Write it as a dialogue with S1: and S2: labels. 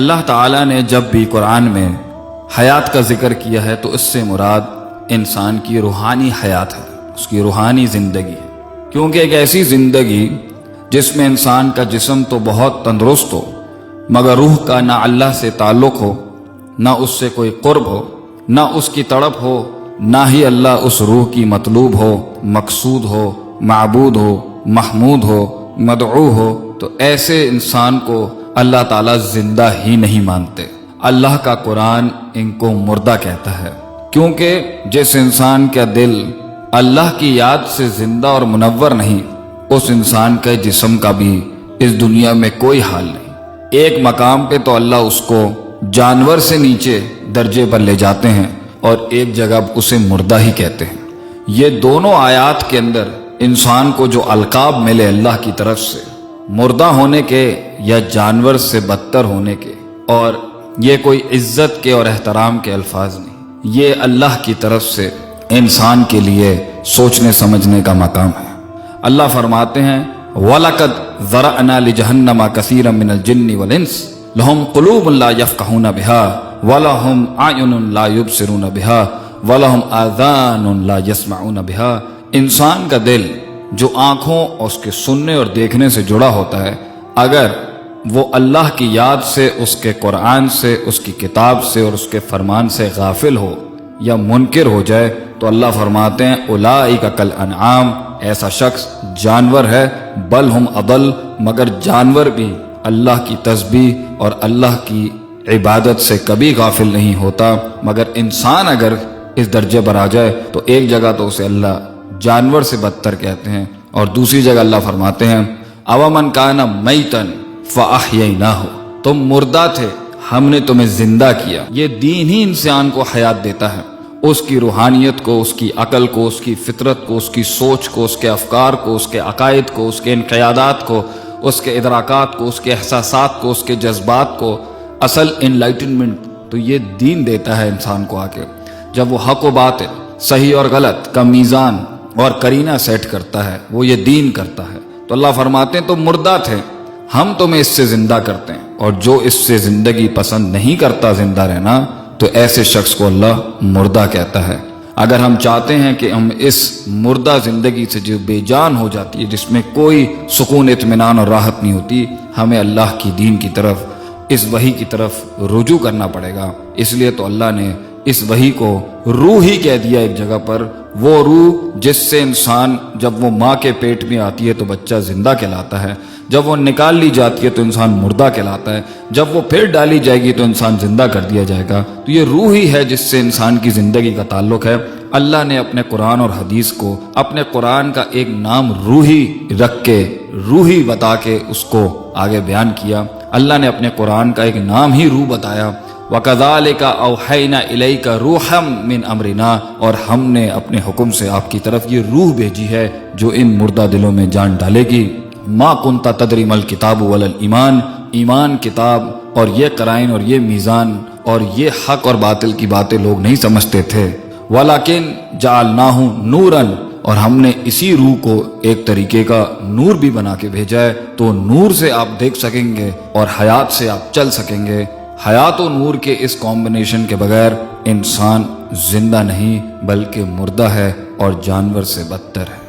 S1: اللہ تعالیٰ نے جب بھی قرآن میں حیات کا ذکر کیا ہے تو اس سے مراد انسان کی روحانی حیات ہے، اس کی روحانی زندگی ہے، کیونکہ ایک ایسی زندگی جس میں انسان کا جسم تو بہت تندرست ہو مگر روح کا نہ اللہ سے تعلق ہو، نہ اس سے کوئی قرب ہو، نہ اس کی تڑپ ہو، نہ ہی اللہ اس روح کی مطلوب ہو، مقصود ہو، معبود ہو، محمود ہو، مدعو ہو، تو ایسے انسان کو اللہ تعالیٰ زندہ ہی نہیں مانتے۔ اللہ کا قرآن ان کو مردہ کہتا ہے، کیونکہ جس انسان کا دل اللہ کی یاد سے زندہ اور منور نہیں، اس انسان کے جسم کا بھی اس دنیا میں کوئی حال نہیں۔ ایک مقام پہ تو اللہ اس کو جانور سے نیچے درجے پر لے جاتے ہیں اور ایک جگہ اسے مردہ ہی کہتے ہیں۔ یہ دونوں آیات کے اندر انسان کو جو القاب ملے اللہ کی طرف سے، مردہ ہونے کے یا جانور سے بدتر ہونے کے، اور یہ کوئی عزت کے اور احترام کے الفاظ نہیں، یہ اللہ کی طرف سے انسان کے لیے سوچنے سمجھنے کا مقام ہے۔ اللہ فرماتے ہیں وَلَقَدْ ذَرَأْنَا لِجَهَنَّمَ كَثِيرًا مِنَ الْجِنِّ وَالْإِنسِ لَهُمْ قُلُوبٌ لَا يَفْقَهُونَ بِهَا وَلَهُمْ أَعْيُنٌ لَا يُبْصِرُونَ بِهَا وَلَهُمْ آذَانٌ لَا يَسْمَعُونَ بِهَا۔ انسان کا دل جو آنکھوں اور اس کے سننے اور دیکھنے سے جڑا ہوتا ہے، اگر وہ اللہ کی یاد سے، اس کے قرآن سے، اس کی کتاب سے اور اس کے فرمان سے غافل ہو یا منکر ہو جائے تو اللہ فرماتے ہیں اولئک کالانعام، ایسا شخص جانور ہے، بل ہم اضل، مگر جانور بھی اللہ کی تسبیح اور اللہ کی عبادت سے کبھی غافل نہیں ہوتا۔ مگر انسان اگر اس درجے پر آ جائے تو ایک جگہ تو اسے اللہ جانور سے بدتر کہتے ہیں اور دوسری جگہ اللہ فرماتے ہیں اومن کان میتن فاحییناہ، تم مردہ تھے ہم نے تمہیں زندہ کیا۔ یہ دین ہی انسان کو حیات دیتا ہے، اس کی روحانیت کو، اس کی عقل کو، اس کی فطرت کو، اس کی سوچ کو، اس کے افکار کو، اس کے عقائد کو، اس کے انقیادات کو، اس کے ادراکات کو، اس کے احساسات کو، اس کے جذبات کو اصل انلائٹنمنٹ تو یہ دین دیتا ہے انسان کو آ کے۔ جب وہ حق و باطل، صحیح اور غلط کا میزان اور کرینہ سیٹ کرتا ہے، وہ یہ دین کرتا ہے، تو اللہ فرماتے ہیں تم مردہ تھے، ہم تمہیں اس سے زندہ کرتے ہیں، اور جو اس سے زندگی پسند نہیں کرتا زندہ رہنا تو ایسے شخص کو اللہ مردہ کہتا ہے۔ اگر ہم چاہتے ہیں کہ ہم اس مردہ زندگی سے جو بے جان ہو جاتی ہے، جس میں کوئی سکون، اطمینان اور راحت نہیں ہوتی، ہمیں اللہ کی دین کی طرف، اس وحی کی طرف رجوع کرنا پڑے گا۔ اس لیے تو اللہ نے اس وحی کو روح ہی کہہ دیا ایک جگہ پر، وہ روح جس سے انسان جب وہ ماں کے پیٹ میں آتی ہے تو بچہ زندہ کہلاتا ہے، جب وہ نکال لی جاتی ہے تو انسان مردہ کہلاتا ہے، جب وہ پھر ڈالی جائے گی تو انسان زندہ کر دیا جائے گا۔ تو یہ روح ہی ہے جس سے انسان کی زندگی کا تعلق ہے۔ اللہ نے اپنے قرآن اور حدیث کو، اپنے قرآن کا ایک نام روحی رکھ کے، روحی بتا کے اس کو آگے بیان کیا۔ اللہ نے اپنے قرآن کا ایک نام ہی روح بتایا، وَكَذَلِكَ أَوْحَيْنَا إِلَيْكَ رُوحًا مِّنْ أَمْرِنَا، اور ہم نے اپنے حکم سے آپ کی طرف یہ روح بھیجی ہے جو ان مردہ دلوں میں جان ڈالے گی۔ مَا كُنْتَ تَدْرِي مَا الْكِتَابُ وَلَا الْإِيمَانُ، ایمان، کتاب اور یہ قرائن اور یہ میزان اور یہ حق اور باطل کی باتیں لوگ نہیں سمجھتے تھے۔ وَلَكِنْ جَعَلْنَاهُ نُورًا، اور ہم نے اسی روح کو ایک طریقے کا نور بھی بنا کے بھیجا ہے، تو نور سے آپ دیکھ سکیں گے اور حیات سے آپ چل سکیں گے۔ حیات و نور کے اس کمبینیشن کے بغیر انسان زندہ نہیں بلکہ مردہ ہے اور جانور سے بدتر ہے۔